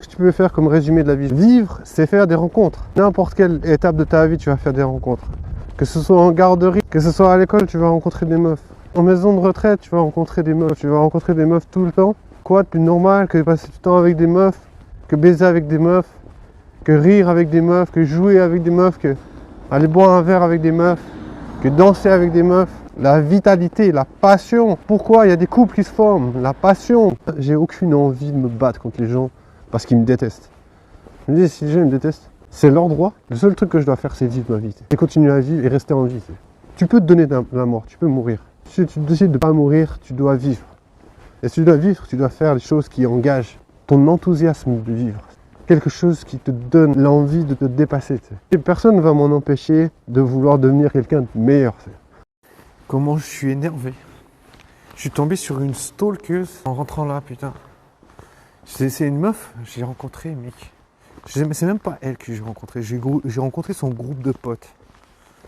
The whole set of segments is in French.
Qu'est-ce que tu peux faire comme résumé de la vie? Vivre, c'est faire des rencontres. N'importe quelle étape de ta vie, tu vas faire des rencontres. Que ce soit en garderie, que ce soit à l'école, tu vas rencontrer des meufs. En maison de retraite, tu vas rencontrer des meufs. Tu vas rencontrer des meufs tout le temps. Quoi de plus normal que de passer du temps avec des meufs, que baiser avec des meufs, que rire avec des meufs, que jouer avec des meufs, que aller boire un verre avec des meufs, que danser avec des meufs. La vitalité, la passion. Pourquoi il y a des couples qui se forment? La passion. J'ai aucune envie de me battre contre les gens parce qu'ils me détestent. Je me dis, si les gens me détestent, c'est leur droit. Le seul truc que je dois faire, c'est vivre ma vie. C'est continuer à vivre et rester en vie. Tu peux te donner la mort, tu peux mourir. Si tu décides de ne pas mourir, tu dois vivre. Et si tu dois vivre, tu dois faire les choses qui engagent ton enthousiasme de vivre. Quelque chose qui te donne l'envie de te dépasser. Et personne ne va m'en empêcher de vouloir devenir quelqu'un de meilleur. Comment je suis énervé. Je suis tombé sur une stalkeuse en rentrant là, putain. C'est une meuf, j'ai rencontré, mec. C'est même pas elle que j'ai rencontré. J'ai rencontré son groupe de potes.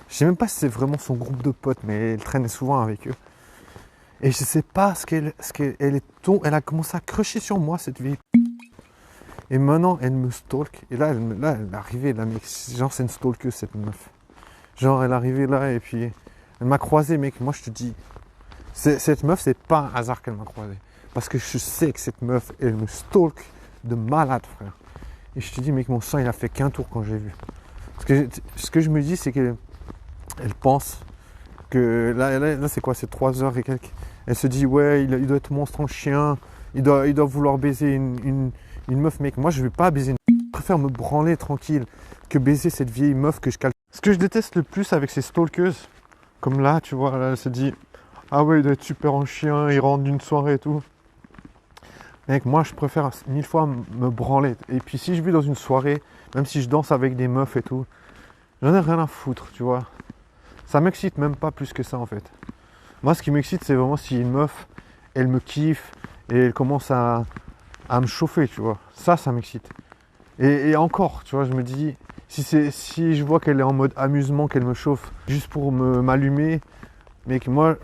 Je sais même pas si c'est vraiment son groupe de potes, mais elle traînait souvent avec eux. Et je sais pas elle a commencé à crusher sur moi, cette vieille. Et maintenant, elle me stalk. Et là, elle est arrivée, là, mec. Genre, c'est une stalkeuse, cette meuf. Genre, elle est arrivée là, et puis elle m'a croisé, mec. Moi, je te dis, cette meuf, c'est pas un hasard qu'elle m'a croisé. Parce que je sais que cette meuf, elle me stalk de malade, frère. Et je te dis, mec, mon sang, il a fait qu'un tour quand j'ai vu. Parce que ce que je me dis, c'est qu'elle pense que là c'est quoi? C'est 3h et quelques. Elle se dit, ouais, il doit être monstre en chien. Il doit vouloir baiser une meuf, mec. Moi, je vais pas baiser Je préfère me branler tranquille que baiser cette vieille meuf que je calcule. Ce que je déteste le plus avec ces stalkeuses, comme là, tu vois, là, elle se dit, ah ouais, il doit être super en chien, il rentre d'une soirée et tout. Mec, moi, je préfère 1000 fois me branler. Et puis, si je vais dans une soirée, même si je danse avec des meufs et tout, j'en ai rien à foutre, tu vois. Ça m'excite même pas plus que ça, en fait. Moi, ce qui m'excite, c'est vraiment si une meuf, elle me kiffe et elle commence à me chauffer, tu vois. Ça m'excite. Et encore, tu vois, je me dis, si je vois qu'elle est en mode amusement, qu'elle me chauffe juste pour m'allumer, mec, moi,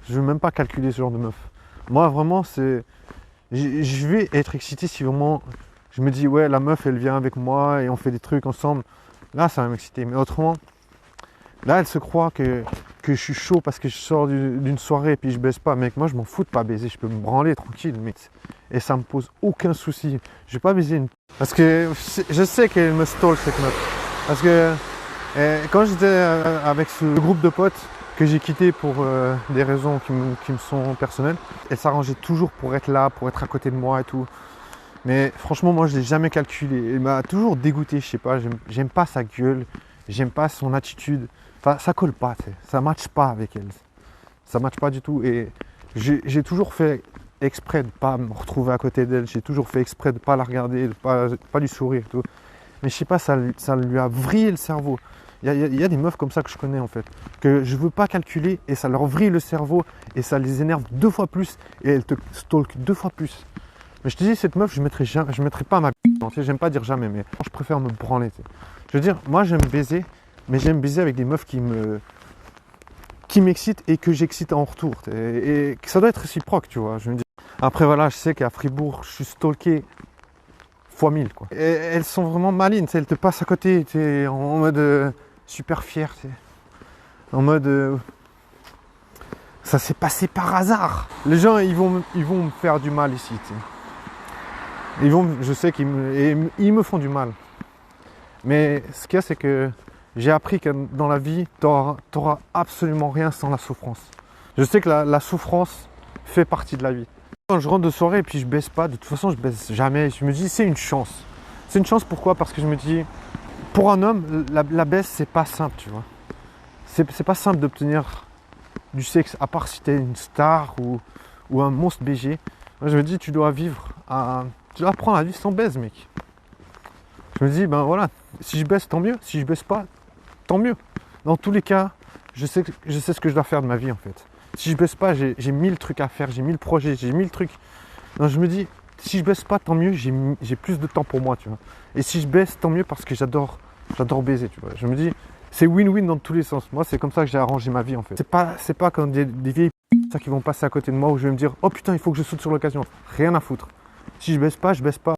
je veux même pas calculer ce genre de meuf. Moi, vraiment, je vais être excité si vraiment je me dis, ouais, la meuf, elle vient avec moi et on fait des trucs ensemble. Là, ça va m'exciter. Mais autrement, là, elle se croit que je suis chaud parce que je sors d'une soirée et puis je baise pas. Mec, moi, je m'en fous de pas baiser. Je peux me branler tranquille, mec. Et ça me pose aucun souci. Je vais pas baiser une... Parce que je sais qu'elle me stalk, cette meuf. Parce que quand j'étais avec ce groupe de potes que j'ai quitté pour des raisons qui me sont personnelles, elle s'arrangeait toujours pour être là, pour être à côté de moi et tout. Mais franchement, moi, je l'ai jamais calculé. Elle m'a toujours dégoûté, je sais pas. J'aime pas sa gueule, j'aime pas son attitude. Enfin, ça colle pas, ça matche pas avec elle. Ça matche pas du tout. Et j'ai toujours fait exprès de pas me retrouver à côté d'elle. J'ai toujours fait exprès de pas la regarder, de pas lui sourire et tout. Mais je sais pas, ça lui a vrillé le cerveau. Il y a des meufs comme ça que je connais en fait, que je veux pas calculer et ça leur vrille le cerveau et ça les énerve 2 fois plus et elles te stalk 2 fois plus. Mais je te dis, cette meuf, je mettrai pas ma bite. J'aime pas dire jamais, mais je préfère me branler. T'sais. Je veux dire, moi j'aime baiser, mais j'aime baiser avec des meufs qui m'excitent et que j'excite en retour. Et ça doit être réciproque, tu vois. Je me dis. Après voilà, je sais qu'à Fribourg, je suis stalké fois 1000 quoi. Et elles sont vraiment malines, elles te passent à côté, t'es en mode super fier, t'sais. En mode ça s'est passé par hasard. Les gens ils vont me faire du mal ici, t'sais. Je sais qu'ils me font du mal. Mais ce qu'il y a, c'est que j'ai appris que dans la vie, tu n'auras absolument rien sans la souffrance. Je sais que la souffrance fait partie de la vie. Quand je rentre de soirée et puis je baisse pas, de toute façon je baisse jamais. Je me dis c'est une chance. C'est une chance pourquoi? Parce que je me dis, pour un homme, la baisse c'est pas simple, tu vois. C'est pas simple d'obtenir du sexe, à part si tu es une star ou un monstre BG. Moi, je me dis tu dois apprendre à vivre sans baise, mec. Je me dis, ben voilà, si je baisse, tant mieux. Si je baisse pas, tant mieux. Dans tous les cas, je sais ce que je dois faire de ma vie, en fait. Si je baisse pas, j'ai 1000 trucs à faire, j'ai 1000 projets, j'ai 1000 trucs. Donc je me dis, si je baisse pas, tant mieux, j'ai plus de temps pour moi, tu vois. Et si je baisse, tant mieux parce que j'adore baiser, tu vois. Je me dis, c'est win-win dans tous les sens. Moi, c'est comme ça que j'ai arrangé ma vie, en fait. C'est pas comme des vieilles ça qui vont passer à côté de moi où je vais me dire, oh putain, il faut que je saute sur l'occasion. Rien à foutre. Si je baisse pas, je baisse pas.